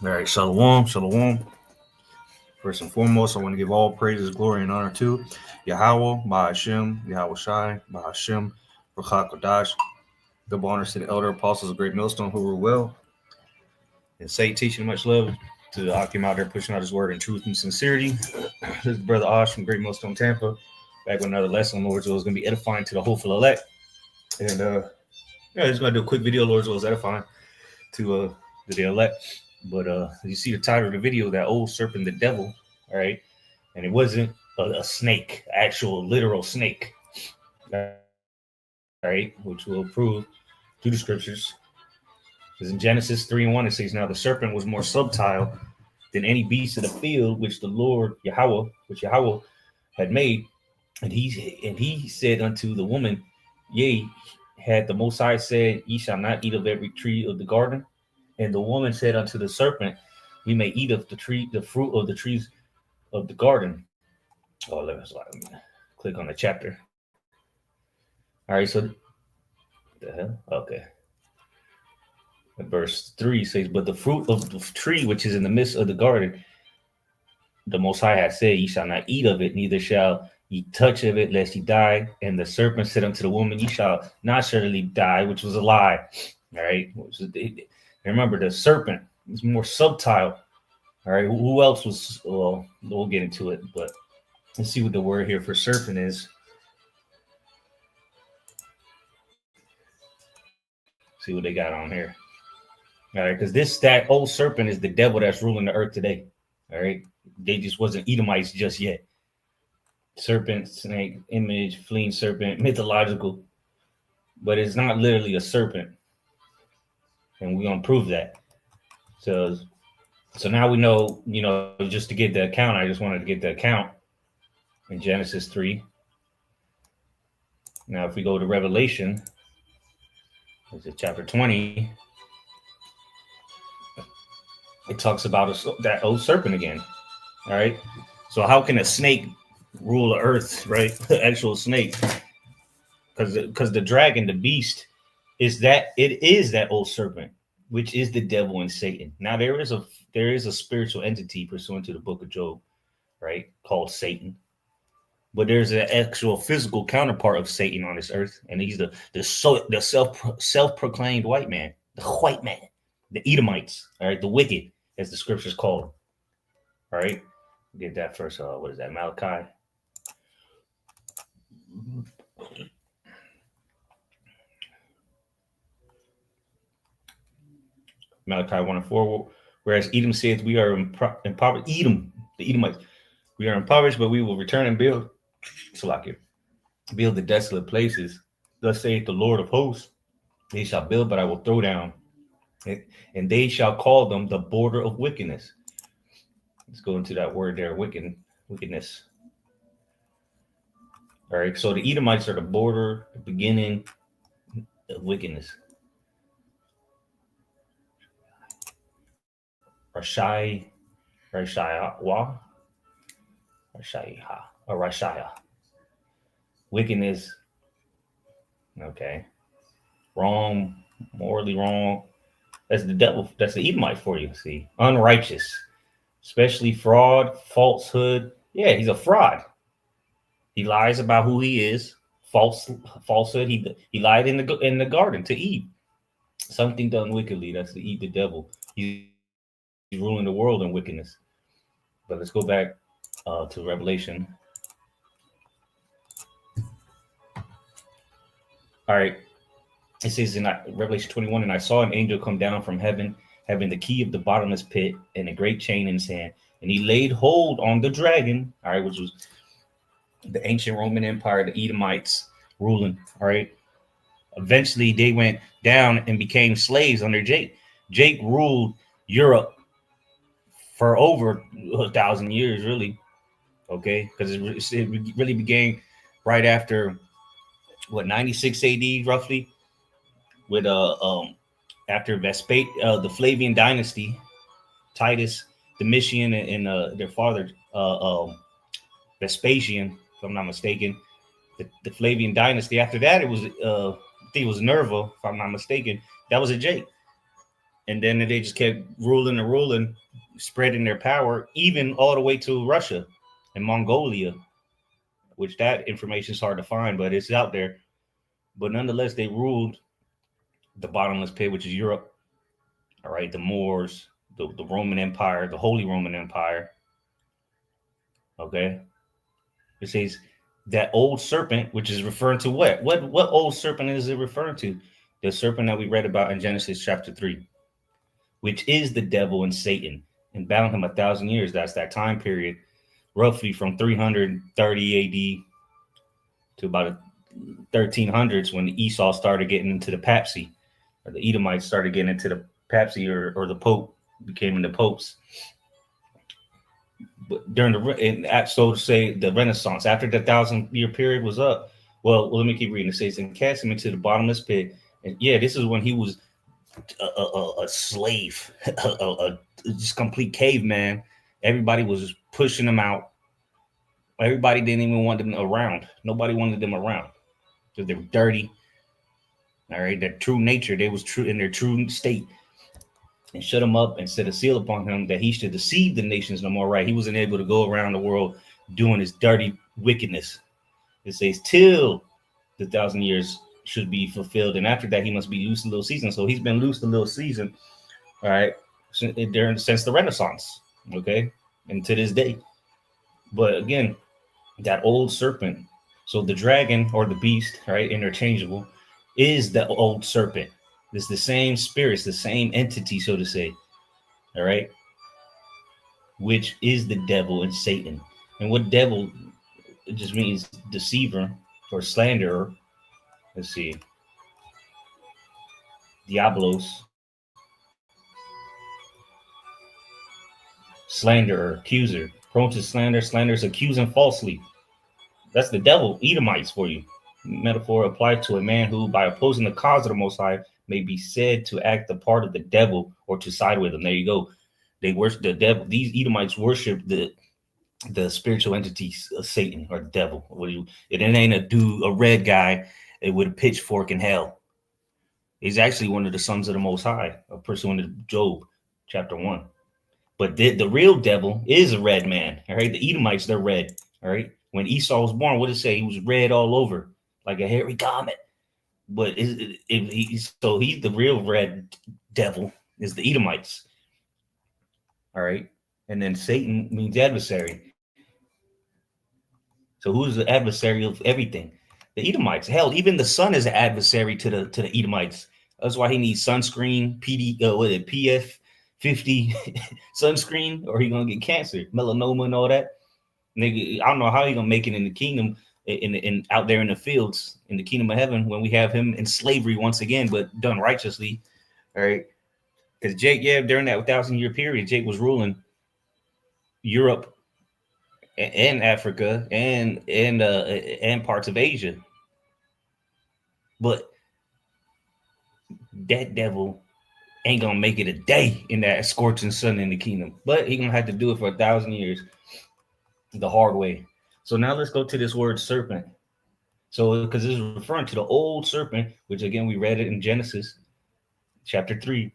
All right, shalom, shalom. First and foremost, I want to give all praises, glory, and honor to Yahweh, Ba'ashem, Yahweh Shai, Ba'ashem, Ruach Kodash. Double honors to the elder apostles of Great Millstone who were well and say teaching much love to Akim out there pushing out his word in truth and sincerity. This is Brother Osh from Great Millstone, Tampa, back with another lesson on Lord's will. Is going to be edifying to the hopeful elect. And just going to do a quick video. Lord's will is edifying to the elect. But you see the title of the video, that old serpent, the devil, all right? And it wasn't a snake, actual literal snake, all right? Which will prove through the scriptures. Because in Genesis 3:1, it says, now the serpent was more subtle than any beast of the field, which the Lord, Yahweh, had made. And he said unto the woman, yea, had the Most High said, ye shall not eat of every tree of the garden? And the woman said unto the serpent, we may eat of the fruit of the trees of the garden. Oh, let me click on the chapter. All right, so the hell? Okay. Verse 3 says, but the fruit of the tree which is in the midst of the garden, the Most High hath said, ye shall not eat of it, neither shall ye touch of it, lest ye die. And the serpent said unto the woman, ye shall not certainly die, which was a lie. All right. Remember, the serpent is more subtle. All right. Who else was? Well, we'll get into it, but let's see what the word here for serpent is. See what they got on here. All right, because that old serpent is the devil that's ruling the earth today. All right, they just wasn't Edomites just yet. Serpent, snake, image, fleeing serpent, mythological, but it's not literally a serpent, and we're gonna prove that. So now we know, just to get the account, I just wanted to get the account in Genesis 3. Now, if we go to Revelation, it's chapter 20. It talks about that old serpent again. All right. So how can a snake rule the earth, right? The actual snake. Because the dragon, the beast, is that old serpent, which is the devil and Satan. Now there is a spiritual entity pursuant to the book of Job, right, called Satan. But there's an actual physical counterpart of Satan on this earth, and he's the self-proclaimed white man, the white man, the Edomites, all right, the wicked, as the scriptures call them. All right, get that first. What is that? Malachi. Malachi 1:4. Whereas Edom saith, we are impoverished. Edom, the Edomites, we are impoverished, but we will return and build. Build the desolate places. Thus saith the Lord of hosts, they shall build, but I will throw down, and they shall call them the border of wickedness. Let's go into that word there, wickedness. All right, so the Edomites are the border, the beginning of wickedness. Rashaya. Wickedness. Okay. Wrong, morally wrong. That's the devil. That's the Edomite for you. See, unrighteous, especially fraud, falsehood. Yeah, he's a fraud. He lies about who he is. Falsehood. He lied in the garden to Eve. Something done wickedly. That's the devil. He's ruling the world in wickedness. But let's go back to Revelation. All right. It says in Revelation 21, and I saw an angel come down from heaven, having the key of the bottomless pit and a great chain in his hand. And he laid hold on the dragon, all right, which was the ancient Roman Empire, the Edomites ruling, all right. Eventually, they went down and became slaves under Jake. Jake ruled Europe for over 1,000 years, really, okay, because it really began right after, 96 AD, roughly, with after the Flavian dynasty, Titus, Domitian, and their father Vespasian, if I'm not mistaken, the Flavian dynasty. After that, it was think it was Nerva, if I'm not mistaken. That was a Jake. And then they just kept ruling and ruling, spreading their power, even all the way to Russia and Mongolia, which that information is hard to find, but it's out there. But nonetheless, they ruled the bottomless pit, which is Europe. All right, the Moors, the Roman Empire, the Holy Roman Empire. Okay, it says that old serpent, which is referring to what? What old serpent is it referring to? The serpent that we read about in Genesis chapter 3, which is the devil and Satan, and bound him 1,000 years. That's that time period, roughly from 330 AD to about 1300s, when Esau started getting into the papacy, or the Edomites started getting into the papacy, or the Pope became the popes. But during so to say, the Renaissance, after the 1,000-year period was up, well, let me keep reading. It says, and cast him into the bottomless pit. And yeah, this is when he was a slave, a just complete caveman. Everybody was pushing him out. Everybody didn't even want them around. Nobody wanted them around because they were dirty. All right, their true nature, they was true in their true state, and shut him up and set a seal upon him that he should deceive the nations no more. Right, he wasn't able to go around the world doing his dirty wickedness. It says till the 1,000 years should be fulfilled, and after that he must be loosed a little season. So he's been loosed a little season, all right, since the Renaissance, okay, and to this day. But again, that old serpent. So the dragon or the beast, right, interchangeable, is the old serpent. It's the same spirits, the same entity, so to say. All right, which is the devil and Satan. And what devil, it just means deceiver or slanderer. Let's see. Diablos, slanderer, accuser, prone to slander, slanders, accusing falsely. That's the devil, Edomites for you. Metaphor applied to a man who, by opposing the cause of the Most High, may be said to act the part of the devil or to side with him. There you go. They worship the devil. These Edomites worship the spiritual entities of Satan or the devil. It ain't a red guy with a pitchfork in hell. He's actually one of the sons of the Most High, a person in Job chapter 1. But the real devil is a red man. All right, the Edomites, they're red. All right, when Esau was born, what did it say? He was red all over, like a hairy comet. But he's the real red devil is the Edomites. All right, and then Satan means adversary. So who's the adversary of everything? The Edomites. Hell, even the sun is an adversary to the Edomites. That's why he needs sunscreen, PF 50 sunscreen, or he gonna get cancer, melanoma, and all that. Nigga, I don't know how he gonna make it in the kingdom, in out there in the fields, in the kingdom of heaven, when we have him in slavery once again, but done righteously. All right, because Jake, during that 1,000-year period, Jake was ruling Europe and Africa and parts of Asia. But that devil ain't gonna make it a day in that scorching sun in the kingdom. But he gonna have to do it for 1,000 years the hard way. So now let's go to this word serpent. So because this is referring to the old serpent, which again we read it in Genesis chapter 3.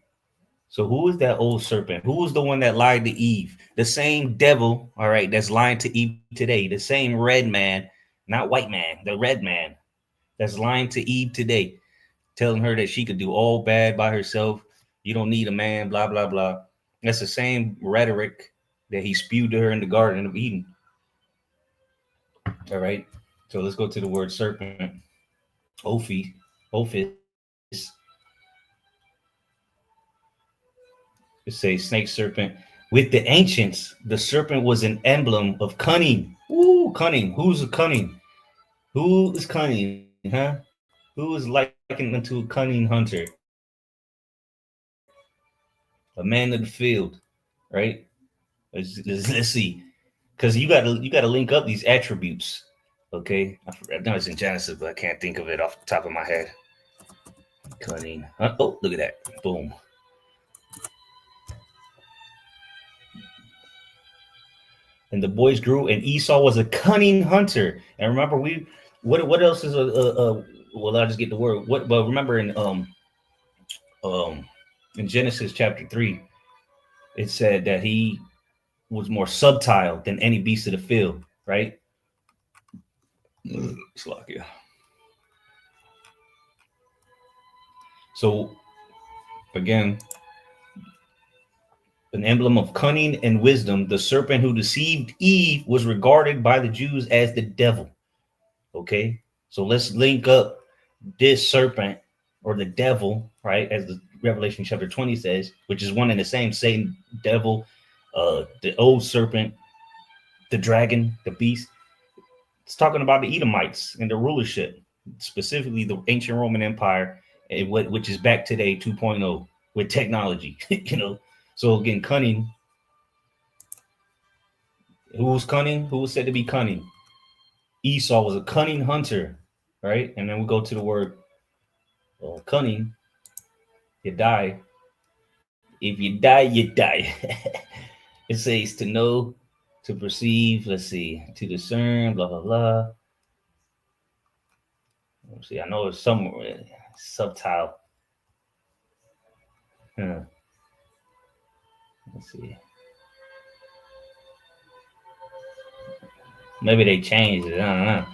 So who is that old serpent? Who is the one that lied to Eve? The same devil, all right, that's lying to Eve today. The same red man, not white man, the red man that's lying to Eve today, telling her that she could do all bad by herself. You don't need a man, blah, blah, blah. That's the same rhetoric that he spewed to her in the Garden of Eden. All right. So let's go to the word serpent. Ophis. It says snake serpent. With the ancients, the serpent was an emblem of cunning. Ooh, cunning. Who's cunning? Who is cunning? Huh? Who is likened unto a cunning hunter? A man of the field, right? Let's see. Because you gotta link up these attributes. Okay. I know it's in Genesis, but I can't think of it off the top of my head. Cunning. Oh, look at that. Boom. And the boys grew, and Esau was a cunning hunter. And remember, what else is well, I just get the word. What? But remember um in Genesis chapter 3, it said that he was more subtle than any beast of the field, right? Slovakia. So again, an emblem of cunning and wisdom, the serpent who deceived Eve was regarded by the Jews as the devil. Okay, so let's link up this serpent or the devil, right? As the Revelation chapter 20 says, which is one and the same, Satan, devil, the old serpent, the dragon, the beast. It's talking about the Edomites and the rulership, specifically the ancient Roman Empire, and which is back today 2.0 with technology, So again, cunning. Who was cunning? Who was said to be cunning? Esau was a cunning hunter, right? And then we go to the word cunning. You die. If you die, you die. It says to know, to perceive, let's see, to discern, blah, blah, blah. Let's see, I know it's somewhere subtle. Let's see. Maybe they changed it. I don't know.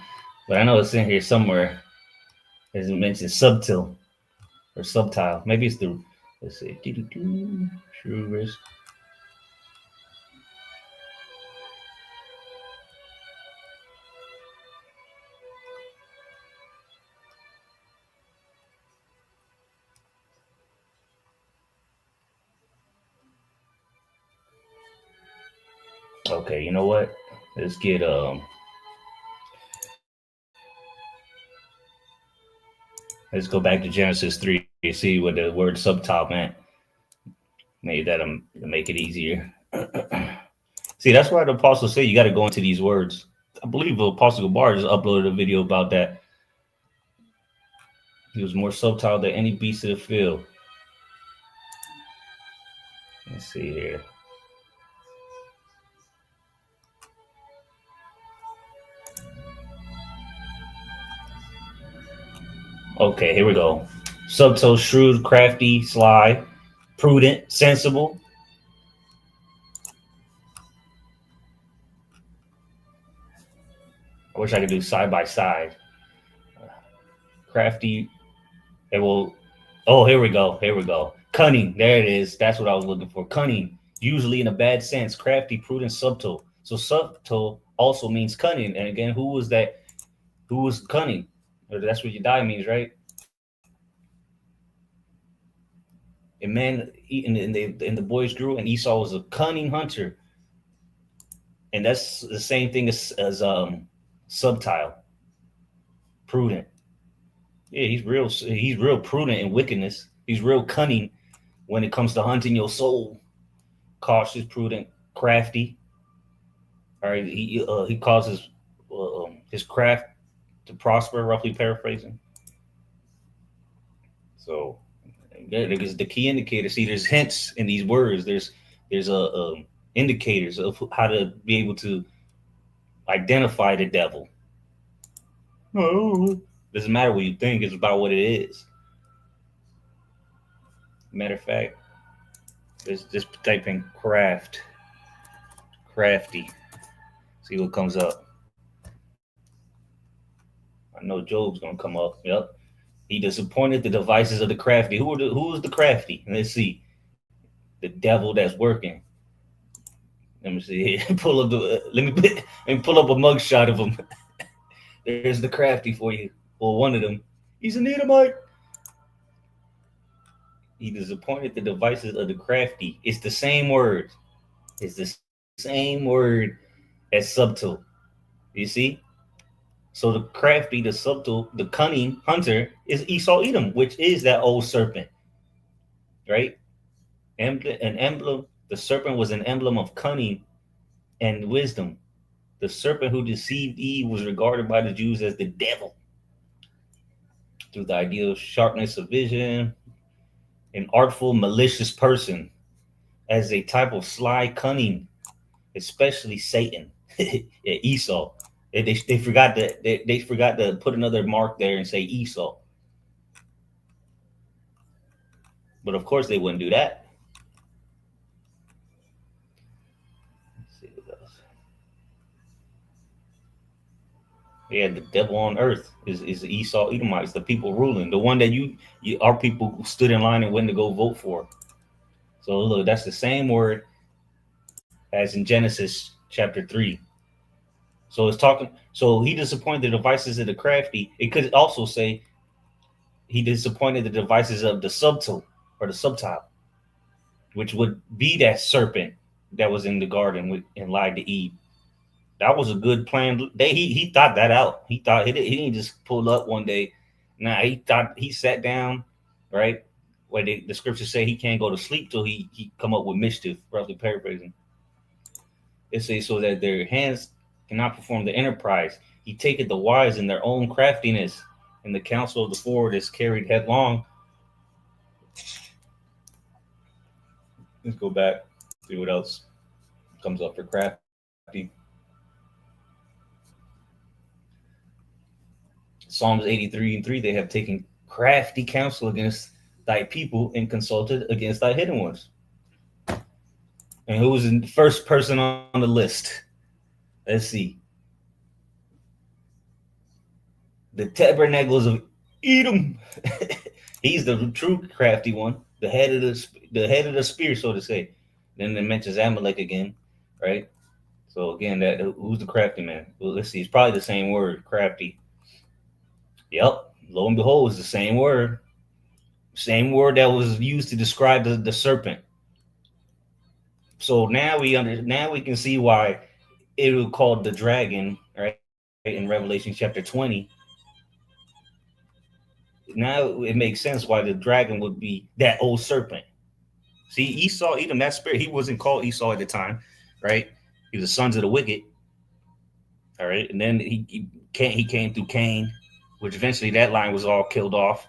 But I know it's in here somewhere. As it mentioned, subtle or subtile. Maybe it's the, let's see. True risk. Okay, you know what? Let's get let's go back to Genesis 3 to see what the word subtile meant. Maybe that'll make it easier. See, that's why the apostles say you got to go into these words. I believe the Apostle Gabar just uploaded a video about that. He was more subtle than any beast of the field. Let's see here. Okay, here we go. Subtle, shrewd, crafty, sly, prudent, sensible. I wish I could do side by side. Crafty. It will. Oh, here we go. Here we go. Cunning. There it is. That's what I was looking for. Cunning. Usually in a bad sense. Crafty, prudent, subtle. So subtle also means cunning. And again, who was that? Who was cunning? That's what you die means, right? And man, and the boys grew, and Esau was a cunning hunter. And that's the same thing as subtile, prudent. Yeah, he's real prudent in wickedness. He's real cunning when it comes to hunting your soul. Cautious, prudent, crafty. All right, he causes his craft to prosper. Roughly paraphrasing. So, because the key indicator. See, there's hints in these words. There's indicators of how to be able to identify the devil. No, doesn't matter what you think. It's about what it is. Matter of fact, just type in crafty. See what comes up. I know Job's gonna come up. Yep. He disappointed the devices of the crafty. Who was the crafty? Let's see. The devil that's working. Let me see. Pull up the. Let me pull up a mugshot of him. There's the crafty for you. Or one of them. He's an Edomite. He disappointed the devices of the crafty. It's the same word. It's the same word as subtle. You see? So the crafty, the subtle, the cunning hunter is Esau Edom, which is that old serpent. Right? An emblem. The serpent was an emblem of cunning and wisdom. The serpent who deceived Eve was regarded by the Jews as the devil. Through the ideal sharpness of vision, an artful, malicious person, as a type of sly cunning, especially Satan, Esau, They forgot that they forgot to put another mark there and say Esau. But of course they wouldn't do that. Let's see what else. Yeah, the devil on earth is Esau Edomites, the people ruling, the one that our people stood in line and went to go vote for. So look, that's the same word as in Genesis chapter 3. So it's talking. So he disappointed the devices of the crafty. It could also say he disappointed the devices of the subtle or the subtile, which would be that serpent that was in the garden and lied to Eve. That was a good plan. He thought that out. He thought he didn't just pull up one day. Nah, he thought he sat down, right? Where the scriptures say he can't go to sleep till he come up with mischief, roughly paraphrasing. It says so that their hands cannot perform the enterprise. He taketh the wise in their own craftiness, and the counsel of the forward is carried headlong. Let's go back, see what else comes up for crafty. Psalms 83 and 3, they have taken crafty counsel against thy people and consulted against thy hidden ones. And who was the first person on the list? Let's see. The tabernacles of Edom. He's the true crafty one, the head of the spear, so to say. Then it mentions Amalek again, right? So again, that who's the crafty man? Well, let's see. It's probably the same word, crafty. Yep. Lo and behold, it's the same word. Same word that was used to describe the serpent. So now now we can see why it was called the dragon, right? In Revelation chapter 20. Now it makes sense why the dragon would be that old serpent. See, Esau, Edom, that spirit, he wasn't called Esau at the time, right? He was the sons of the wicked. All right. And then he came through Cain, which eventually that line was all killed off.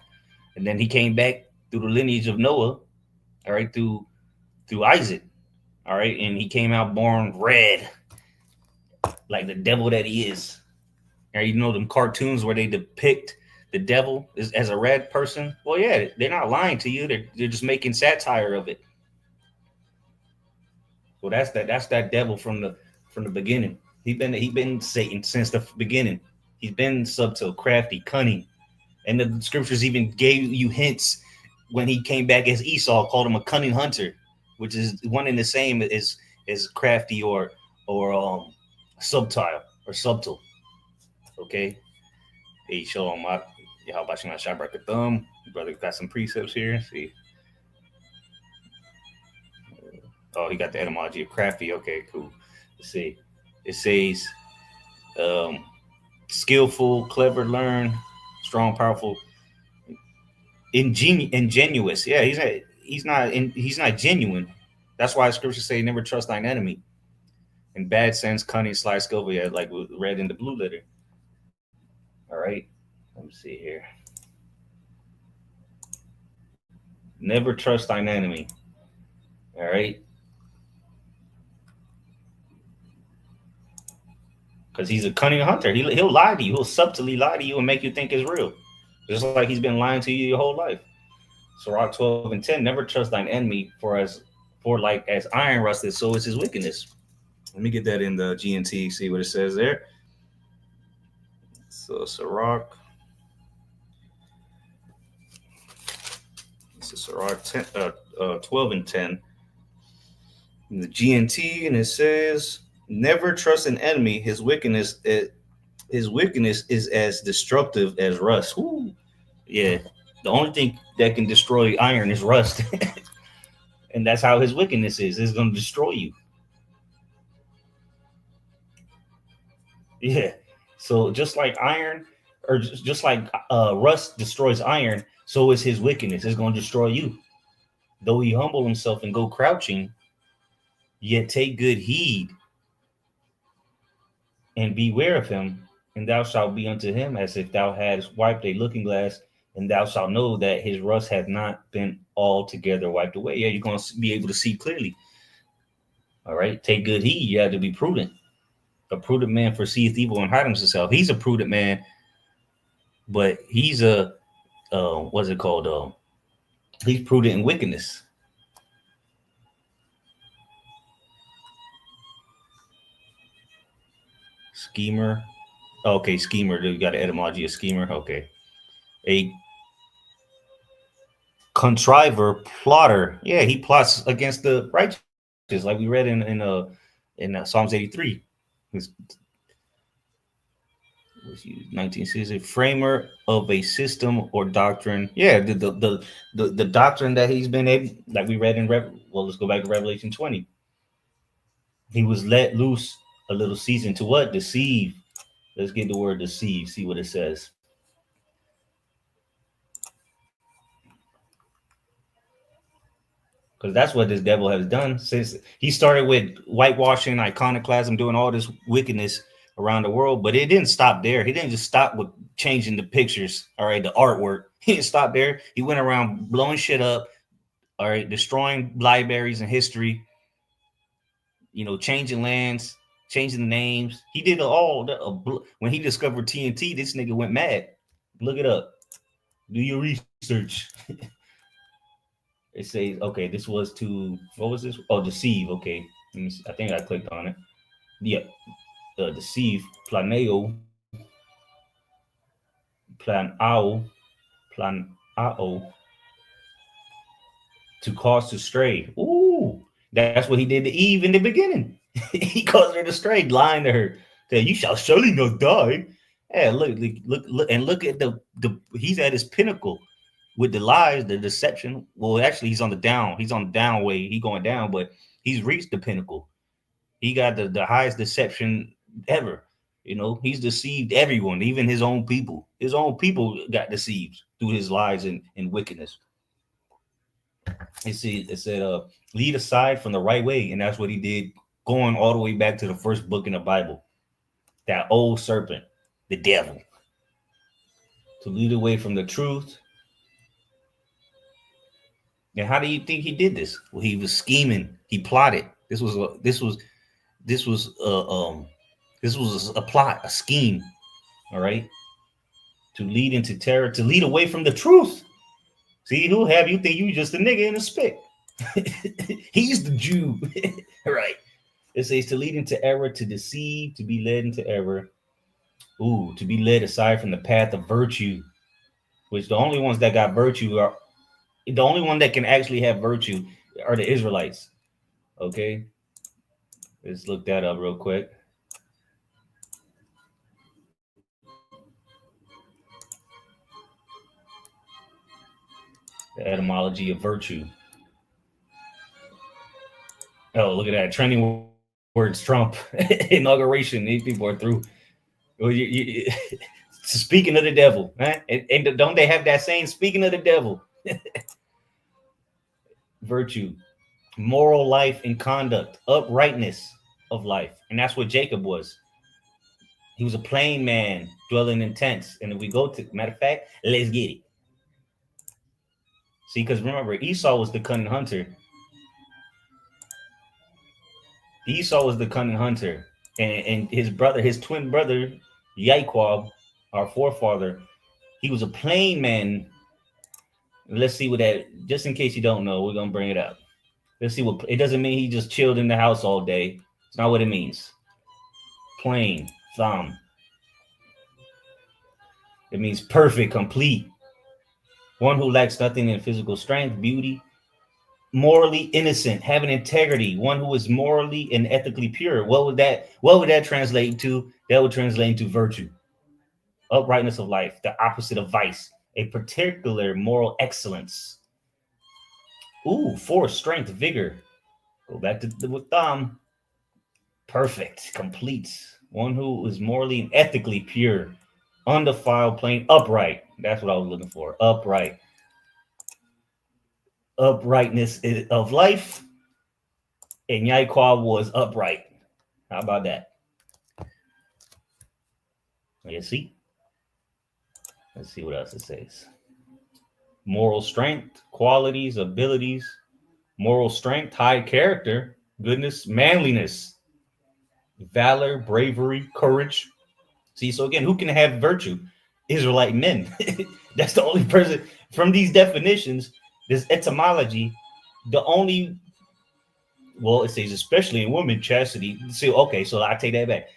And then he came back through the lineage of Noah, all right, through Isaac. All right. And he came out born red, like the devil that he is. All right, you know them cartoons where they depict the devil as a red person? Well, yeah, they're not lying to you. They're just making satire of it. So that's that devil from the beginning. He been Satan since the beginning. He's been subtle, crafty, cunning, and the scriptures even gave you hints when he came back as Esau, called him a cunning hunter, which is one and the same as crafty or subtile or subtle. Okay, hey, shalom, how about you? Shabrak a thumb, brother. Got some precepts here. See. Oh, he got the etymology of crafty. Okay, cool. Let's see. It says um, skillful, clever, learn, strong, powerful, ingenuous. Yeah, he's not genuine. That's why scriptures say never trust thine enemy. In bad sense, cunning, sly, skillful. Yeah, like red in the blue letter. All right. Let me see here. Never trust thine enemy. All right. Because he's a cunning hunter. He'll lie to you. He'll subtly lie to you and make you think it's real. Just like he's been lying to you your whole life. Sirach 12 and 10, never trust thine enemy, for like as iron rusted, so is his wickedness. Let me get that in the GNT, see what it says there. So Sirach. This is Sirach 12 and 10. In the GNT, and it says, never trust an enemy. His wickedness is as destructive as rust. Woo. Yeah, the only thing that can destroy iron is rust, and that's how his wickedness is. It's going to destroy you. Yeah. So just like iron, or just like rust destroys iron, so is his wickedness. It's going to destroy you. Though he humble himself and go crouching, yet take good heed and beware of him, and thou shalt be unto him as if thou hadst wiped a looking glass, and thou shalt know that his rust hath not been altogether wiped away. Yeah, you're going to be able to see clearly. All right, take good heed. You have to be prudent. A prudent man foreseeth evil and hides himself. He's a prudent man, but he's a what's it called? He's prudent in wickedness. Schemer. Okay, schemer. You got the etymology of schemer. Okay, a contriver, plotter. Yeah, he plots against the righteous, like we read in Psalms 83. He's was used 1960, framer of a system or doctrine. Yeah, the doctrine that he's been able, like we read in well, let's go back to Revelation 20. He was let loose a little season to what? Deceive. Let's get the word deceive, see what it says. Because that's what this devil has done since he started with whitewashing, iconoclasm, doing all this wickedness around the world. But it didn't stop there. He didn't just stop with changing the pictures, all right, the artwork. He didn't stop there. He went around blowing shit up, all right, destroying libraries and history, changing lands, changing the names. He did all when he discovered TNT, this nigga went mad. Look it up. Do your research. It says, okay, this was to, what was this? Oh, deceive. Okay. Let me see. I think I clicked on it. Yeah. Deceive. Planeo. Planao. To cause to stray. Ooh. That's what he did to Eve in the beginning. He caused her to stray, lying to her. That you shall surely not die. Yeah, look, and look at the he's at his pinnacle with the lies, the deception. Well, actually, he's on the down. He's on the down way. He's going down, but he's reached the pinnacle. He got the highest deception ever. He's deceived everyone, even his own people. His own people got deceived through his lies and wickedness. It said, lead aside from the right way. And that's what he did, going all the way back to the first book in the Bible. That old serpent, the devil. To lead away from the truth. And how do you think he did this? Well, he was scheming. He plotted. This was a plot, a scheme. All right, to lead into terror, to lead away from the truth. See, who have you think you just a nigga in a spit? He's the Jew, right? It says to lead into error, to deceive, to be led into error. Ooh, to be led aside from the path of virtue, which the only ones that got virtue are the only one that can actually have virtue are the Israelites. Okay, let's look that up real quick. The etymology of virtue. Oh, look at that. Trending words Trump. Inauguration. These people are through. Speaking of the devil, right? And don't they have that saying, speaking of the devil? Virtue, moral life and conduct, uprightness of life. And that's what Jacob was. He was a plain man dwelling in tents. And if we go to, matter of fact, let's get it. See, because remember, Esau was the cunning hunter. Esau was the cunning hunter. And his brother, his twin brother, Yaquab, our forefather, he was a plain man. Let's see what that, just in case you don't know, we're going to bring it up. Let's see what, it doesn't mean he just chilled in the house all day. It's not what it means. Plain, thumb. It means perfect, complete. One who lacks nothing in physical strength, beauty, morally innocent, having integrity, one who is morally and ethically pure. What would that translate to? That would translate to virtue. Uprightness of life, the opposite of vice, a particular moral excellence. Ooh, force, strength, vigor. Go back to the thumb. Perfect, complete. One who is morally and ethically pure, undefiled, plain, upright. That's what I was looking for. Upright. Uprightness of life. And Yaquab was upright. How about that? You see? Let's see what else it says. Moral strength, qualities, abilities, moral strength, high character, goodness, manliness. valor, bravery, courage. See, so again, who can have virtue? Israelite men. That's the only person from these definitions, this etymology, the only, well, it says especially in women, chastity. See, okay, so I take that back.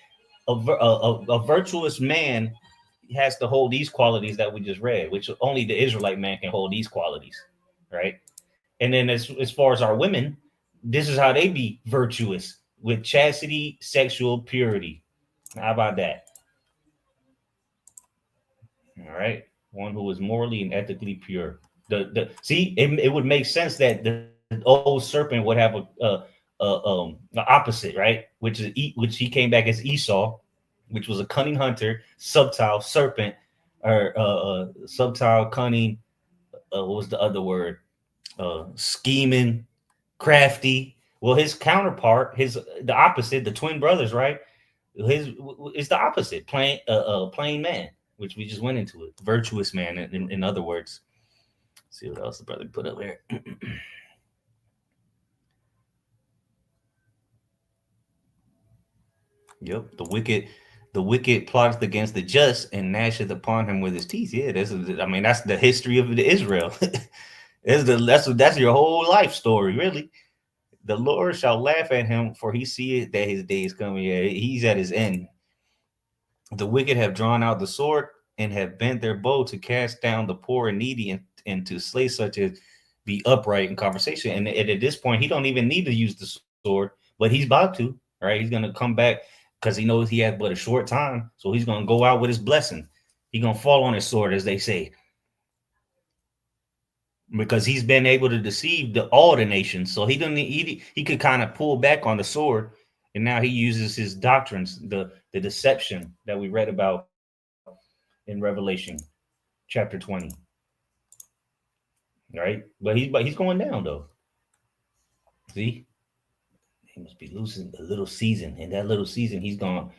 A virtuous man has to hold these qualities that we just read, which only the Israelite man can hold these qualities, right? And then as far as our women, this is how they be virtuous with chastity, sexual purity. How about that? All right, one who is morally and ethically pure. The see, it would make sense that the old serpent would have a opposite, right? Which he came back as Esau, which was a cunning hunter, subtile serpent, or subtile cunning. What was the other word? Scheming, crafty. Well, his counterpart, his the opposite, the twin brothers, right? His is the opposite, plain man, which we just went into it. Virtuous man, in other words. Let's see what else the brother put up here. Yep, the wicked plotteth against the just and gnasheth upon him with his teeth. Yeah, I mean, that's the history of the Israel. That's your whole life story, really. The Lord shall laugh at him, for he seeth that his day is coming. Yeah, he's at his end. The wicked have drawn out the sword and have bent their bow to cast down the poor and needy, and to slay such as be upright in conversation. And at this point, he don't even need to use the sword, but he's about to, right? He's gonna come back because he knows he has but a short time. So he's gonna go out with his blessing. He's gonna fall on his sword, as they say, because he's been able to deceive all the nations. So he could kind of pull back on the sword, and now he uses his doctrines, the deception that we read about in Revelation chapter 20. Right? But he's going down though. See? He must be losing a little season. In that little season, he's gone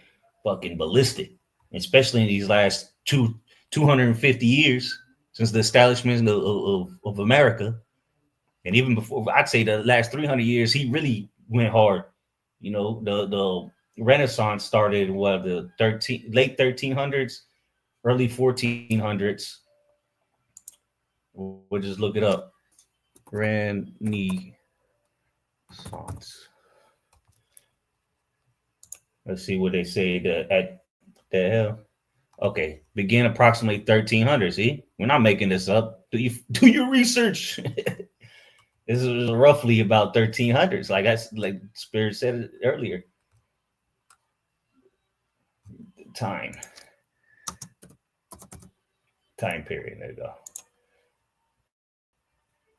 fucking ballistic. Especially in these last 250 years since the establishment of America. And even before, I'd say the last 300 years, he really went hard. You know, the Renaissance started the late 1300s, early 1400s. We'll just look it up. Renaissance. Let's see what they say. At the hell. Okay, began approximately 1300. See, we're not making this up. Do your research. This is roughly about 1300s. Like Spirit said it earlier. Time period. There you go.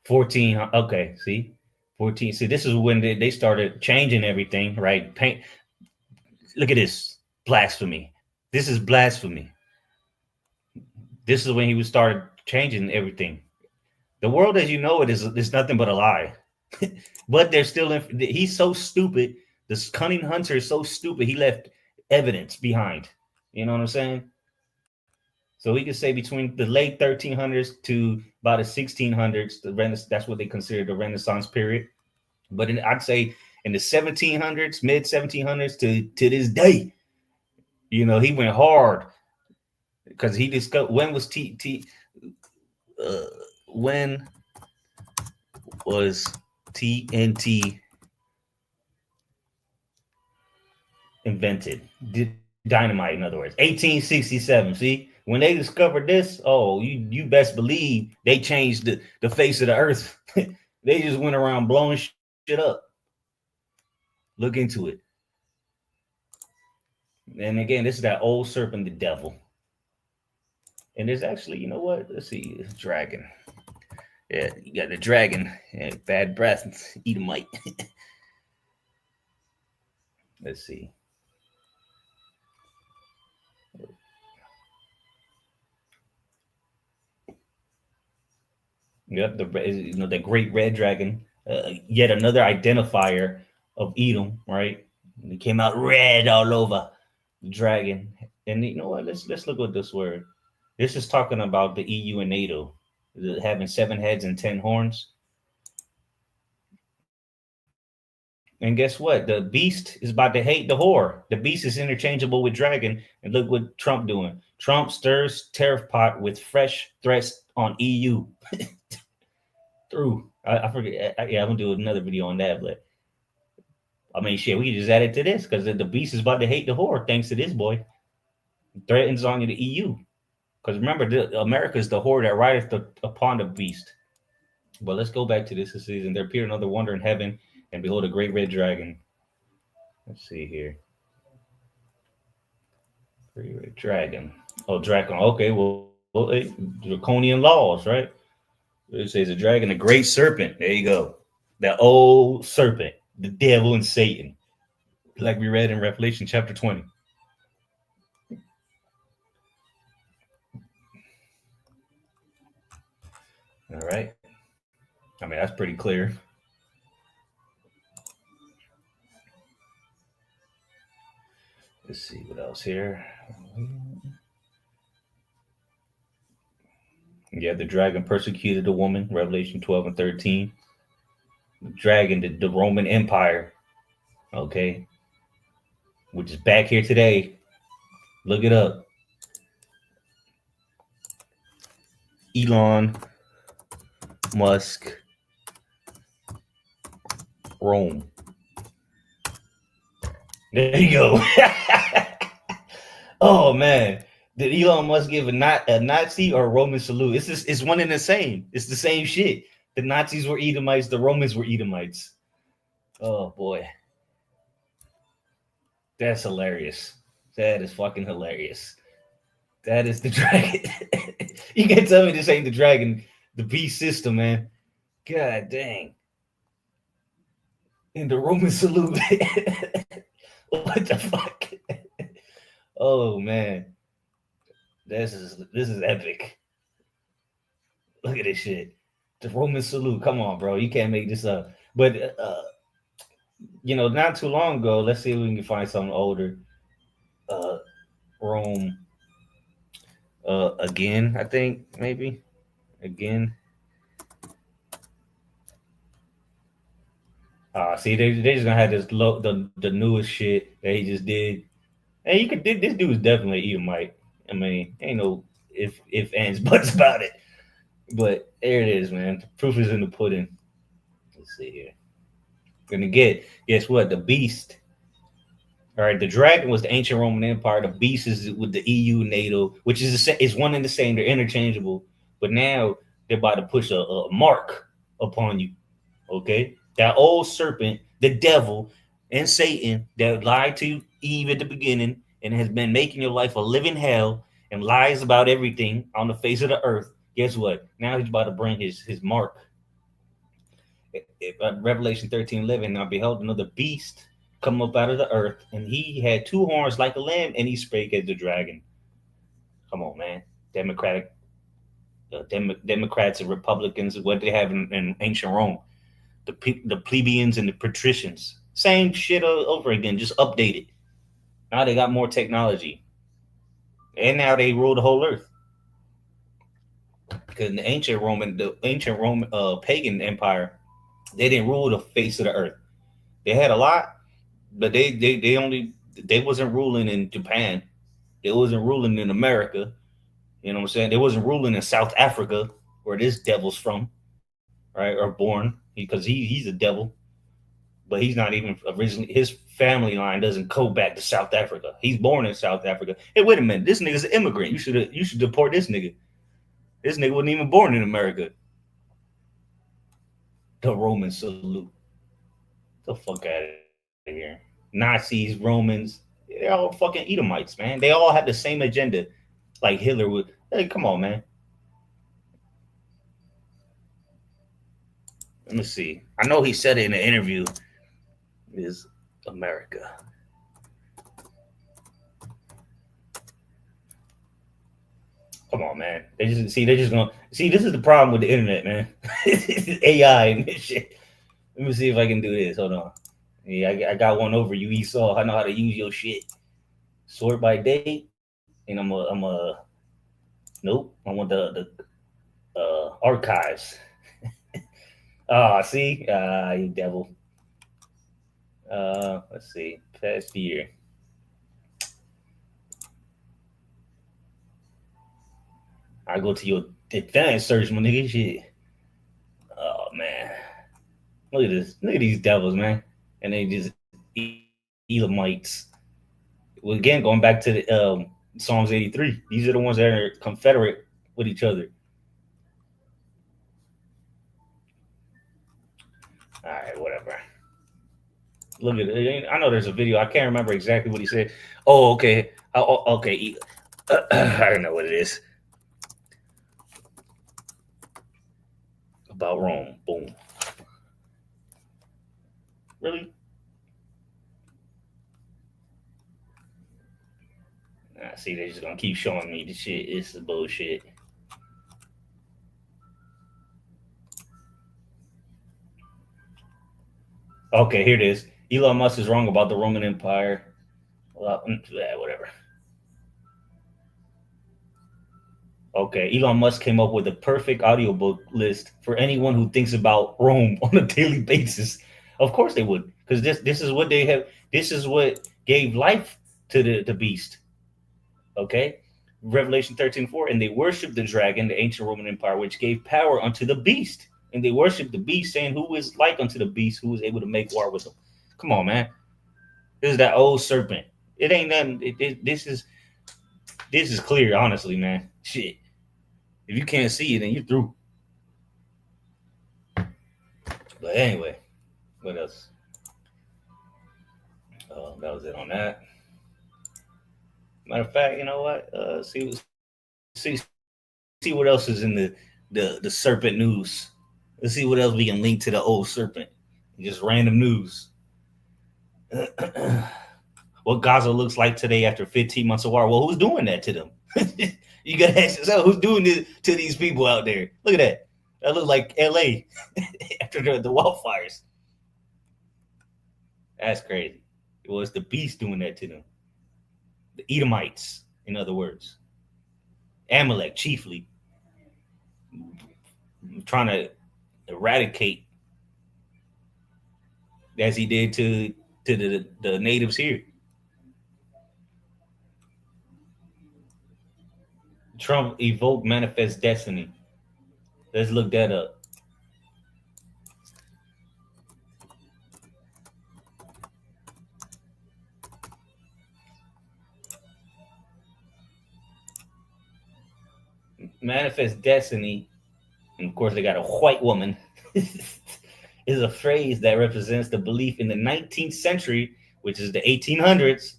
14. Okay, see, 14. See, this is when they started changing everything, right? Look at this blasphemy. This is blasphemy. This is when he was started changing everything. The world as you know it is nothing but a lie. But they're still he's so stupid. This cunning hunter is so stupid. He left evidence behind. You know what I'm saying? So we could say between the late 1300s to about the 1600s, that's what they consider the Renaissance period. But I'd say in the 1700s, mid 1700s to this day, you know, he went hard because he discovered when was when was TNT invented? Dynamite, in other words, 1867. See, when they discovered this, oh, you best believe they changed the face of the earth. They just went around blowing shit up. Look into it. And again, this is that old serpent, the devil. And there's actually, you know what? Let's see, it's dragon. Yeah, you got the dragon. Yeah, bad breath, Edomite. Let's see. Yep, the great red dragon, yet another identifier of Edom, right? And it came out red all over the dragon. And you know what? Let's look at this word. This is talking about the EU and NATO having 7 heads and 10 horns. And guess what? The beast is about to hate the whore. The beast is interchangeable with dragon. And look what Trump doing. Trump stirs tariff pot with fresh threats on EU. Through. I forget. Yeah, I'm gonna do another video on that. But I mean, shit, we can just add it to this because the beast is about to hate the whore thanks to this boy. Threatens on the EU. Because remember, America is the whore that rideth upon the beast. But let's go back to this season. There appeared another wonder in heaven, and behold, a great red dragon. Let's see here. Great red dragon. Oh, dragon. Okay, well, draconian laws, right? It says a dragon, a great serpent. There you go. That old serpent, the devil and Satan, like we read in Revelation chapter 20. All right. I mean, that's pretty clear. Let's see what else here. Yeah, the dragon persecuted the woman, Revelation 12 and 13. The dragon, the Roman Empire, okay, which is back here today. Look it up. Elon Musk, Rome. There you go. Oh man, did Elon Musk give a Nazi or a Roman salute? It's one and the same. It's the same shit. The Nazis were Edomites. The Romans were Edomites. Oh boy, that's hilarious. That is fucking hilarious. That is the dragon. You can't tell me this ain't the dragon, the beast system, man. God dang. In the Roman salute. What the fuck? Oh man. This is epic. Look at this shit. The Roman salute. Come on, bro. You can't make this up. But not too long ago, let's see if we can find something older. Rome. Again, I think maybe. Again. See, they just gonna have this the newest shit that he just did. And you could this dude is definitely Edomite. I mean, ain't no if ands buts about it. But there it is, man. The proof is in the pudding. Let's see here. Gonna guess what? The beast. All right, the dragon was the ancient Roman Empire. The beast is with the EU, NATO, which is one and the same. They're interchangeable. But now they're about to push a mark upon you. Okay, that old serpent, the devil, and Satan that lied to Eve at the beginning and has been making your life a living hell and lies about everything on the face of the earth. Guess what? Now he's about to bring his mark. Revelation 13:11. Now beheld another beast come up out of the earth, and he had two horns like a lamb, and he spake as the dragon. Come on, man. Democrats and Republicans, what they have in ancient Rome. The plebeians and the patricians. Same shit over again, just updated. Now they got more technology. And now they rule the whole earth. Because in the ancient Roman pagan empire, they didn't rule the face of the earth. They had a lot, but they wasn't ruling in Japan. They wasn't ruling in America. You know what I'm saying? They wasn't ruling in South Africa, where this devil's from, right? Or born, because he's a devil. But he's not even originally, his family line doesn't go back to South Africa. He's born in South Africa. Hey, wait a minute. This nigga's an immigrant. You should deport this nigga. This nigga wasn't even born in America. The Roman salute. The fuck out of here. Nazis, Romans, they're all fucking Edomites, man. They all have the same agenda. Like Hitler would. Hey, come on, man. Let me see. I know he said it in an interview. Is America. Come on, man. They're just gonna see. This is the problem with the internet, man. AI and this shit. Let me see if I can do this. Hold on. Yeah, I got one over you, Esau. I know how to use your shit. Sort by date, and I'm a. Nope. I want the archives. See, you devil. Let's see. Past year. I go to your advanced search, my nigga. Shit. Oh man. Look at this. Look at these devils, man. And they just Elamites. Well, again, going back to the Psalms 83. These are the ones that are confederate with each other. All right, whatever. Look at it. I know there's a video. I can't remember exactly what he said. Oh, okay. Okay. I don't know what it is about Rome. Boom. Really? See, they're just gonna keep showing me the shit. It's bullshit. Okay, here it is. Elon Musk is wrong about the Roman Empire. Well, yeah, whatever. Okay, Elon Musk came up with a perfect audiobook list for anyone who thinks about Rome on a daily basis. Of course they would, because this is what they have. This is what gave life to the beast. Okay, Revelation 13:4, and they worshiped the dragon, the ancient Roman Empire, which gave power unto the beast. And they worshiped the beast, saying, "Who is like unto the beast, who is able to make war with them?" Come on, man. This is that old serpent. It ain't nothing. This is clear, honestly, man. Shit. If you can't see it, then you're through. But anyway, what else? That was it on that. Matter of fact, you know what? See see what else is in the serpent news. Let's see what else we can link to the old serpent. Just random news. What Gaza looks like today after 15 months of war. Well, who's doing that to them? You gotta ask yourself, who's doing this to these people out there? Look at that. That looks like LA after the wildfires. That's crazy. It was the beast doing that to them. The Edomites, in other words. Amalek, chiefly, trying to eradicate as he did to the natives here. Trump evoked manifest destiny. Let's look that up. Manifest destiny, and of course they got a white woman, is a phrase that represents the belief in the 19th century, which is the 1800s,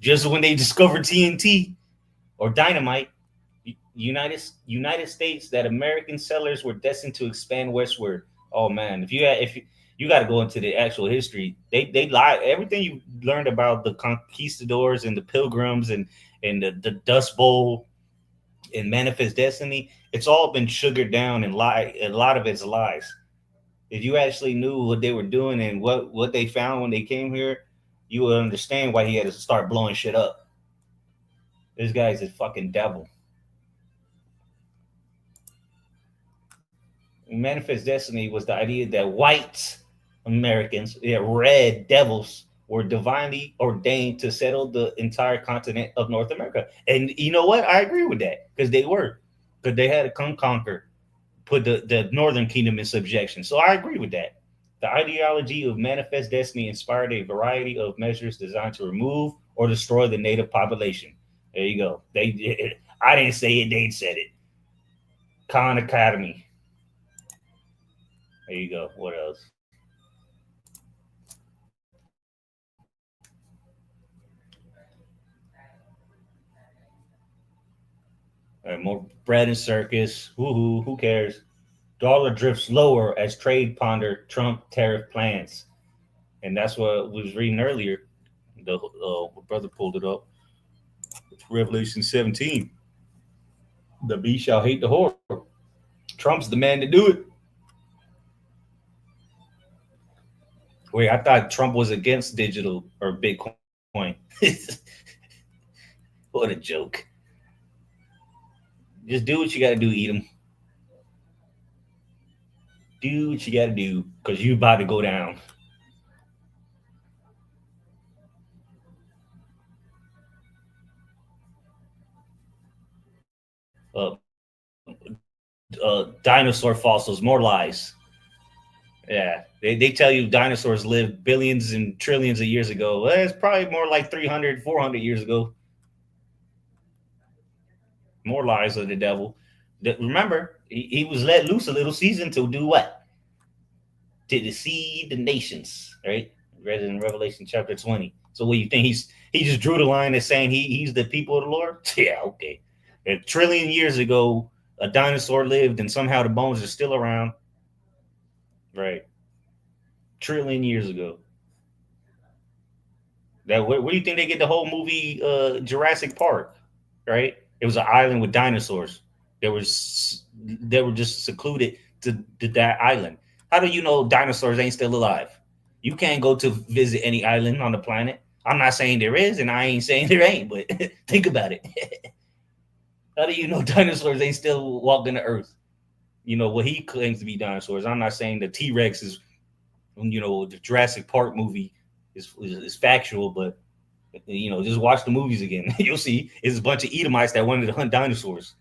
just when they discovered TNT or dynamite, United States, that American settlers were destined to expand westward. Oh man, if you got to go into the actual history, they lie. Everything you learned about the conquistadors and the pilgrims and the Dust Bowl and Manifest Destiny, it's all been sugared down and lie. A lot of it's lies. If you actually knew what they were doing and what they found when they came here, you would understand why he had to start blowing shit up. This guy's a fucking devil. Manifest Destiny was the idea that white Americans, yeah, red devils, were divinely ordained to settle the entire continent of North America. And you know what? I agree with that because they were, because they had to come conquer, put the Northern Kingdom in subjection. So I agree with that. The ideology of Manifest Destiny inspired a variety of measures designed to remove or destroy the native population. There you go. I didn't say it; they said it. Khan Academy. There you go. What else? All right, more bread and circus. Woohoo! Who cares? Dollar drifts lower as trade ponder Trump tariff plans, and that's what we was reading earlier. The brother pulled it up. Revelation 17. The beast shall hate the whore. Trump's the man to do it. Wait, I thought Trump was against digital or Bitcoin. What a joke. Just do what you got to do, Edom. Do what you got to do because you about to go down. uh, dinosaur fossils, more lies. Yeah, they tell you dinosaurs lived billions and trillions of years ago. Well, it's probably more like 300, 400 years ago. More lies of the devil. Remember, he was let loose a little season to do what? To deceive the nations, right? Read it in Revelation chapter 20. So what do you think? He just drew the line as saying he's the people of the Lord? Yeah, okay. A trillion years ago, a dinosaur lived and somehow the bones are still around. Right. Trillion years ago. That where do you think they get the whole movie Jurassic Park? Right? It was an island with dinosaurs. They were just secluded to that island. How do you know dinosaurs ain't still alive? You can't go to visit any island on the planet. I'm not saying there is, and I ain't saying there ain't, but think about it. How do you know dinosaurs ain't still walking the earth? You know what he claims to be dinosaurs. I'm not saying the T Rex is, the Jurassic Park movie is factual, but just watch the movies again. You'll see it's a bunch of Edomites that wanted to hunt dinosaurs,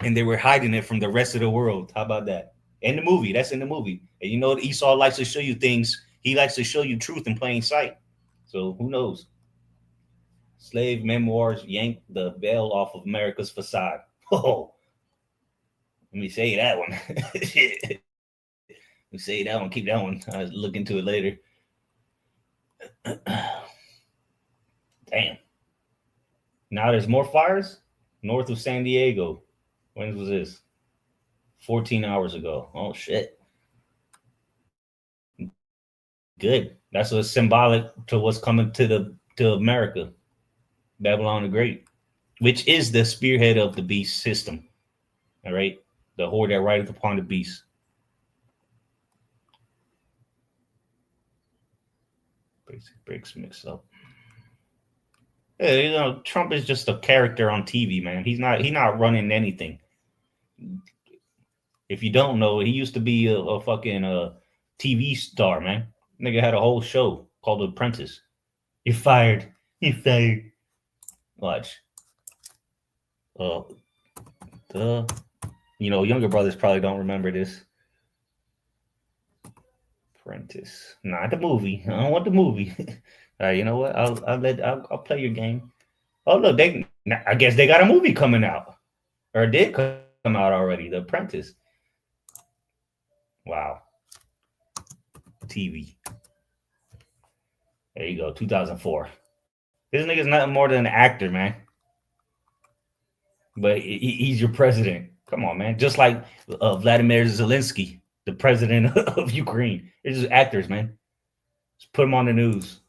and they were hiding it from the rest of the world. How about that? In the movie, that's in the movie. And Esau likes to show you things. He likes to show you truth in plain sight. So who knows? Slave memoirs yank the veil off of America's facade. Oh, let me say that one. Let me say that one. Keep that one. I'll look into it later. Damn. Now there's more fires north of San Diego. When was this? 14 hours ago. Oh shit. Good. That's what's symbolic to what's coming to America. Babylon the Great, which is the spearhead of the beast system. All right. The horde that rideth upon the beast. Breaks mix up. Yeah, Trump is just a character on TV, man. He's not running anything. If you don't know, he used to be a fucking TV star, man. Nigga had a whole show called The Apprentice. You're fired. You're fired. Watch. The younger brothers probably don't remember this. Apprentice. Not the movie. I don't want the movie. All right, you know what? I'll play your game. Oh look, I guess they got a movie coming out. Or it did come out already. The Apprentice. Wow. TV. There you go. 2004. This nigga's nothing more than an actor, man. But he's your president. Come on, man. Just like Vladimir Zelensky, the president of Ukraine. They're just actors, man. Just put them on the news.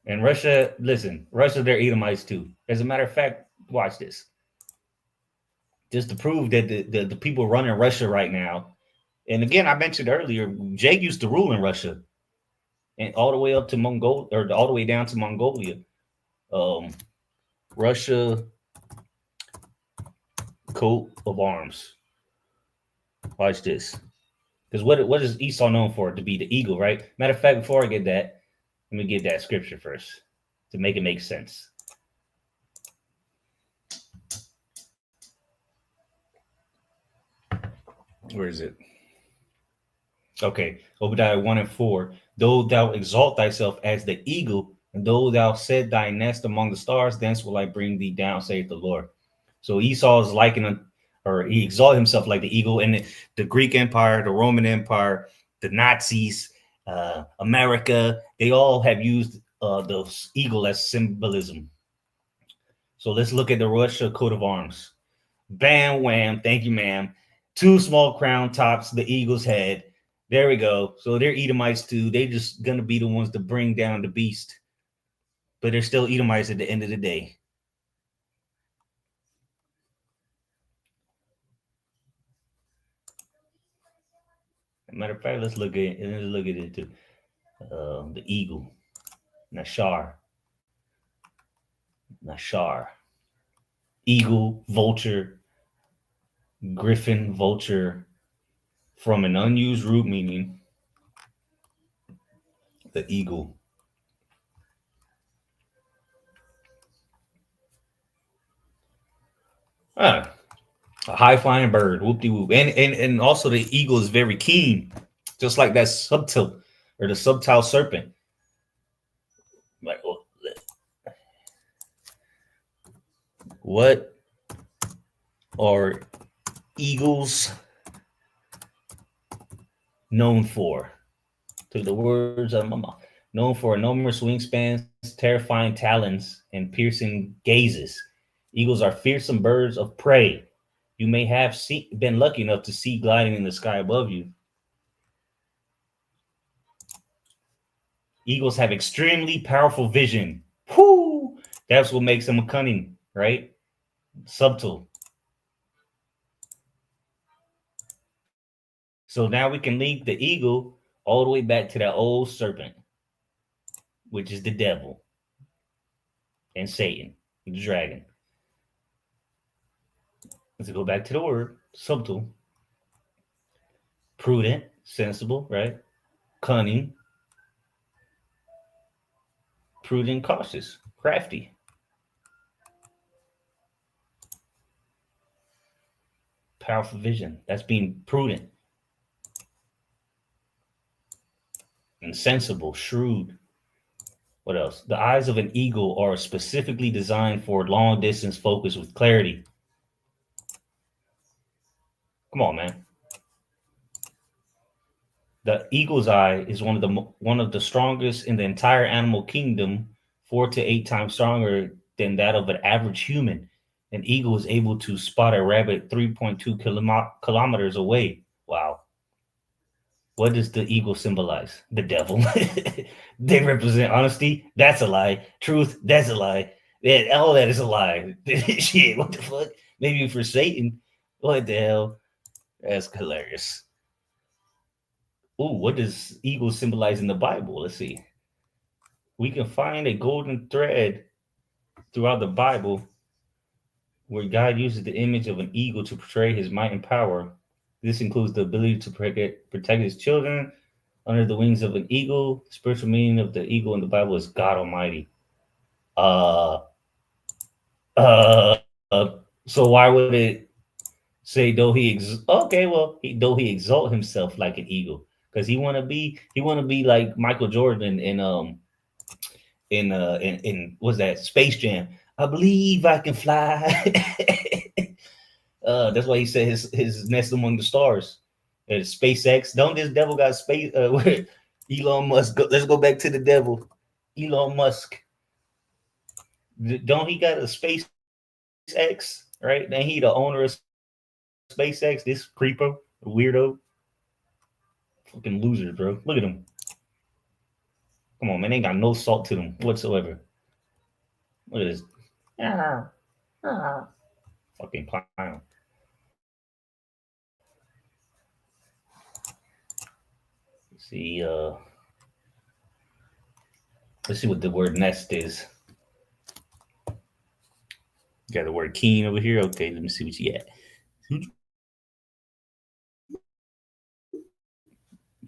And Russia, listen, Russia, they're Edomites too. As a matter of fact, watch this. Just to prove that the people running Russia right now, and again, I mentioned earlier, Jake used to rule in Russia, and all the way up to Mongolia, or all the way down to Mongolia. Russia coat of arms. Watch this. Because what is Esau known for? To be the eagle, right? Matter of fact, before I get that, let me get that scripture first to make it make sense. Where is it? Okay, Obadiah 1 and 4. Though thou exalt thyself as the eagle, and though thou set thy nest among the stars, thence will I bring thee down, saith the Lord. So Esau is likened, or he exalted himself like the eagle. And the Greek Empire, the Roman Empire, the Nazis, America, they all have used the eagle as symbolism. So let's look at the Russia coat of arms. Bam, wham, thank you, ma'am. Two small crown tops, the eagle's head. There we go. So they're Edomites too. They're just going to be the ones to bring down the beast. But they're still Edomites at the end of the day. Matter of fact, let's look at it too. The eagle, Nashar, eagle, vulture, griffin, vulture, from an unused root meaning the eagle. Ah, a high flying bird, whoop de whoop, and also the eagle is very keen, just like that subtle or the subtile serpent. Like, what are eagles known for? To the words of my mom, known for enormous wingspans, terrifying talons, and piercing gazes. Eagles are fearsome birds of prey. You may have been lucky enough to see gliding in the sky above you. Eagles have extremely powerful vision. Whoo! That's what makes them cunning, right? Subtle. So now we can link the eagle all the way back to that old serpent, which is the devil and Satan, the dragon. Let's go back to the word subtle, prudent, sensible, right? Cunning, prudent, cautious, crafty, powerful vision. That's being prudent and sensible, shrewd. What else? The eyes of an eagle are specifically designed for long distance focus with clarity. Come on, man. The eagle's eye is one of the strongest in the entire animal kingdom, 4 to 8 times stronger than that of an average human. An eagle is able to spot a rabbit 3.2 kilometers away. Wow. What does the eagle symbolize? The devil. They represent honesty. That's a lie. Truth. That's a lie. Yeah, all that is a lie. Shit. What the fuck? Maybe for Satan. What the hell? That's hilarious. Ooh, what does eagle symbolize in the Bible? Let's see. We can find a golden thread throughout the Bible where God uses the image of an eagle to portray his might and power. This includes the ability to protect his children under the wings of an eagle. The spiritual meaning of the eagle in the Bible is God Almighty. Uh, so why would it say okay, well, though he exalt himself like an eagle because he want to be like Michael Jordan in what's that Space Jam? I believe I can fly. That's why he said his nest among the stars. And SpaceX. Don't this devil got space? Elon Musk. Let's go back to the devil. Elon Musk. Don't he got a SpaceX? Right? Then he the owner of SpaceX. This creeper, weirdo, fucking losers, bro. Look at him. Come on, man. They ain't got no salt to them whatsoever. Look at this. Ah, ah. Fucking clown. See, let's see what the word nest is. Got the word keen over here. Okay, let me see what you got.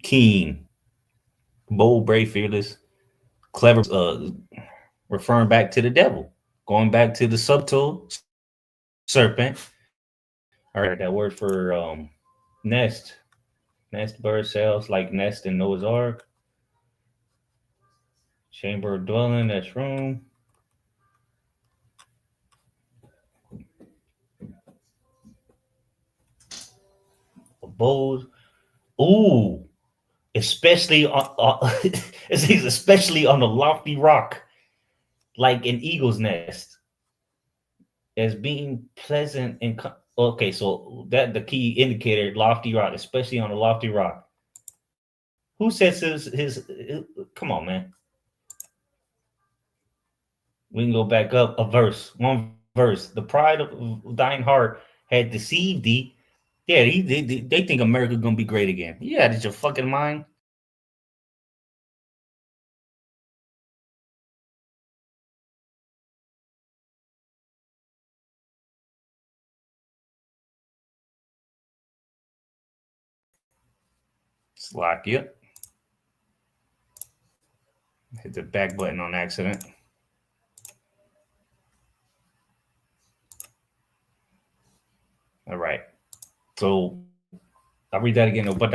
Keen, bold, brave, fearless, clever, referring back to the devil, going back to the subtle serpent. All right, that word for nest, nest bird cells like nest in Noah's Ark, chamber of dwelling, that's room. Abode. Ooh, especially on it says especially on a lofty rock, like an eagle's nest, as being pleasant and okay. So that the key indicator, lofty rock, especially on a lofty rock. Who says his come on, man. We can go back up a verse, one verse. The pride of thine heart had deceived thee. Yeah, they think America's gonna be great again. Yeah, did your fucking mind? Slack, yep. Hit the back button on accident. All right. So I'll read that again. But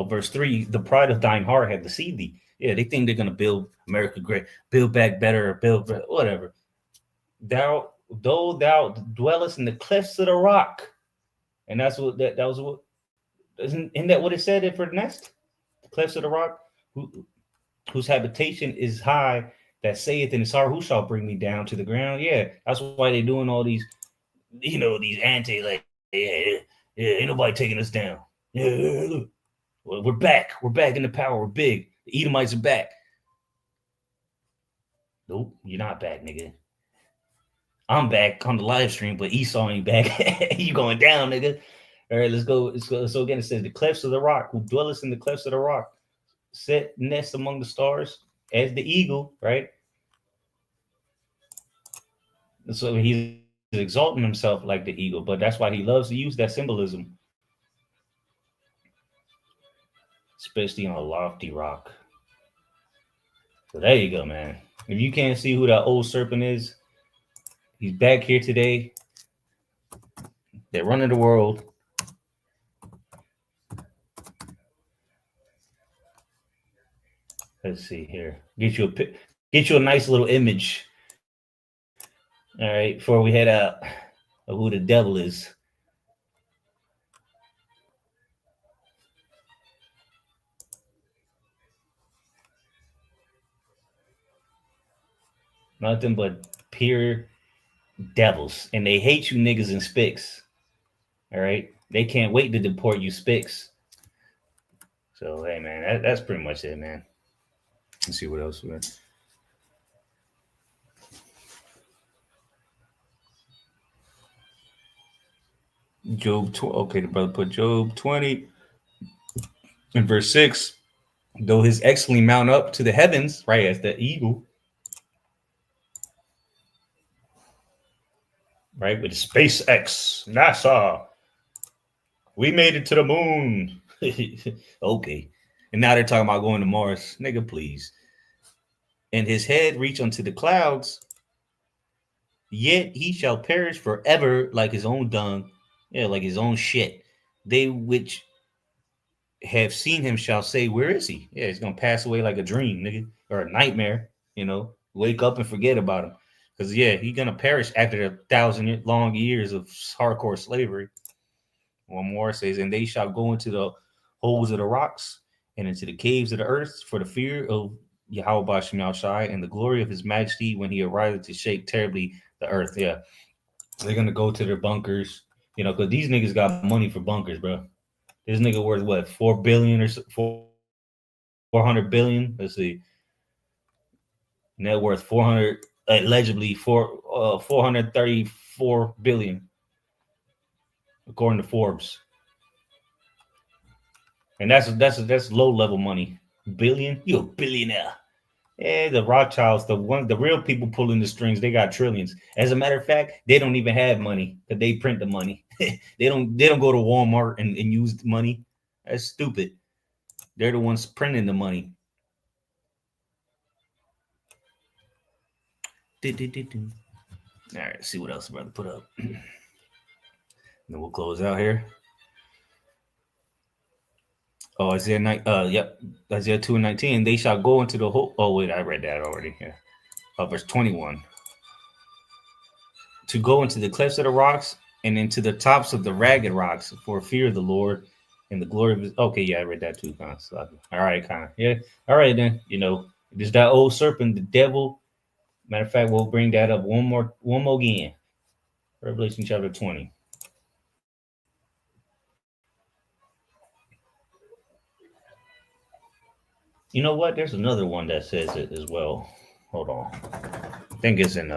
verse 3, the pride of thine heart had deceived thee. Yeah, they think they're going to build America great, build back better, whatever. Though thou dwellest in the clefts of the rock. And that's what that was what, isn't that what it said for the next? The clefts of the rock, whose habitation is high, that saith in his heart, who shall bring me down to the ground? Yeah, that's why they're doing all these, these anti, like, yeah, ain't nobody taking us down. Yeah, look, we're back. We're back in the power. We're big. The Edomites are back. Nope, you're not back, nigga. I'm back on the live stream, but Esau ain't back. You going down, nigga. All right, let's go. So again, it says, the clefts of the rock, who dwelleth in the clefts of the rock, set nest among the stars as the eagle, right? So he's exalting himself like the eagle, but that's why he loves to use that symbolism, especially on a lofty rock. So there you go, man. If you can't see who that old serpent is, he's back here today. They're running the world. Let's see here. Get you a nice little image. All right, before we head out of who the devil is. Nothing but pure devils. And they hate you niggas and spicks. All right. They can't wait to deport you spicks. So hey man, that's pretty much it, man. Let's see what else we got. Job 20. Okay, the brother put Job 20 in verse 6. Though his excellently mount up to the heavens, right, as the eagle, right, with SpaceX, NASA, we made it to the moon. Okay. And now they're talking about going to Mars. Nigga, please. And his head reach unto the clouds, yet he shall perish forever like his own dung, yeah, like his own shit. They which have seen him shall say, where is he? Yeah, he's gonna pass away like a dream, nigga, or a nightmare, wake up and forget about him. Because yeah, he's gonna perish after 1,000 long years of hardcore slavery. One more says, and they shall go into the holes of the rocks and into the caves of the earth for the fear of Yahweh Bashim Shai and the glory of his majesty when he arises to shake terribly the earth. Yeah. They're gonna go to their bunkers, because these niggas got money for bunkers, bro. This nigga worth what, 4 billion or 400 billion? Let's see. Net worth 400, allegedly 434 billion, according to Forbes. And that's low level money. Billion? You a billionaire. Yeah, the Rothschilds, the real people pulling the strings, they got trillions. As a matter of fact, they don't even have money because they print the money. they don't go to Walmart and use the money. That's stupid. They're the ones printing the money. All right, let's see what else I'm about to put up. Then we'll close out here. Oh, Isaiah 9. Yep, Isaiah 2:19. They shall go into the whole. Oh wait, I read that already. Yeah, verse 21. To go into the clefts of the rocks and into the tops of the ragged rocks for fear of the Lord and the glory of his. Okay, yeah, I read that too. Kind of. All right, kind of. Yeah. All right then. There's that old serpent, the devil. Matter of fact, we'll bring that up one more again. Revelation chapter 20. You know what? There's another one that says it as well. Hold on. I think it's in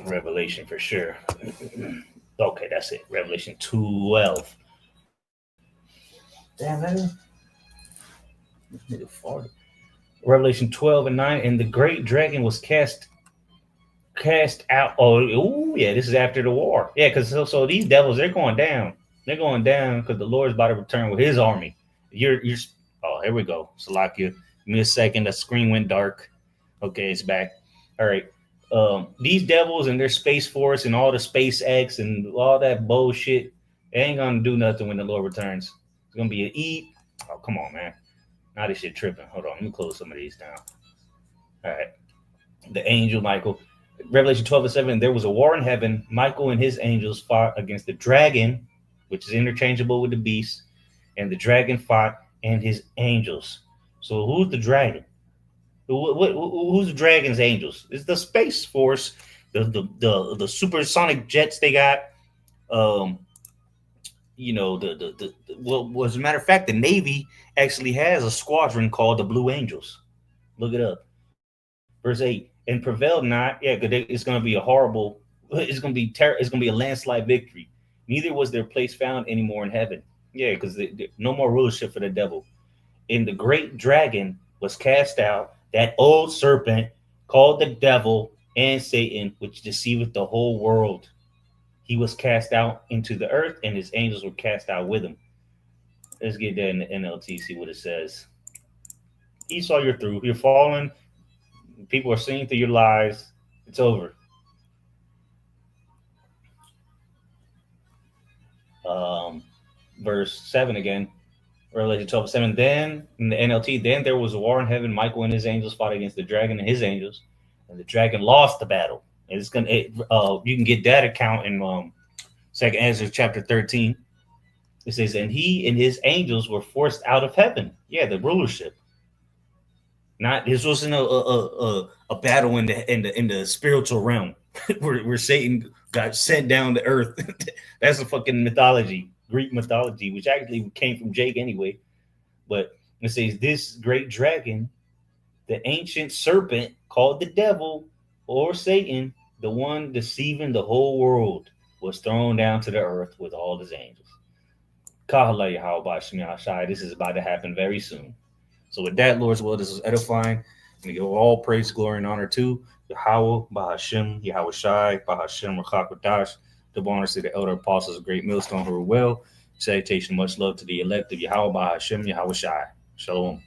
Revelation for sure. Okay, that's it. Revelation 12. Damn, nigga. This nigga farted. Revelation 12:9. And the great dragon was cast out. Oh, yeah, this is after the war. Yeah, because so these devils, they're going down. They're going down because the Lord's about to return with his army. You're oh, here we go. Salakia. Give me a second. The screen went dark. Okay, it's back. All right. These devils and their space force and all the SpaceX and all that bullshit, it ain't gonna do nothing when the Lord returns. It's gonna be an eat. Oh, come on, man. Now this shit tripping. Hold on, let me close some of these down. All right. The angel Michael. Revelation 12:7. There was a war in heaven. Michael and his angels fought against the dragon, which is interchangeable with the beast, and the dragon fought and his angels. So who's the dragon? Who's the dragon's angels? It's the space force, the supersonic jets they got. Um, well, as a matter of fact, the Navy actually has a squadron called the Blue Angels. Look it up. Verse 8, and prevailed not. Yeah, because it's going to be a horrible. It's going to be It's going to be a landslide victory. Neither was their place found anymore in heaven. Yeah, because no more rulership for the devil. And the great dragon was cast out, that old serpent called the devil and Satan, which deceiveth the whole world. He was cast out into the earth, and his angels were cast out with him. Let's get that in the NLT, see what it says. Esau, you're through. You're fallen. People are seeing through your lies. It's over. Verse 7 again. Revelation 12:7. Then, in the NLT, then there was a war in heaven. Michael and his angels fought against the dragon and his angels, and the dragon lost the battle. And you can get that account in Second Ezra chapter 13. It says, and he and his angels were forced out of heaven. Yeah, the rulership. Not this wasn't a battle in the spiritual realm where Satan got sent down to earth. That's a fucking mythology, Greek mythology, which actually came from Jake anyway. But it says this great dragon, the ancient serpent called the devil or Satan, the one deceiving the whole world, was thrown down to the earth with all his angels. This is about to happen very soon. So with that, Lord's will, this is edifying. And give all praise, glory, and honor to Yahweh, Bahashem, Yahweh Shai, Bahashem, Rachakodash, double honors to the elder apostles of Great Millstone who are well. Salutation, much love to the elect of Yahweh, Bahashem, Yahweh Shai. Shalom.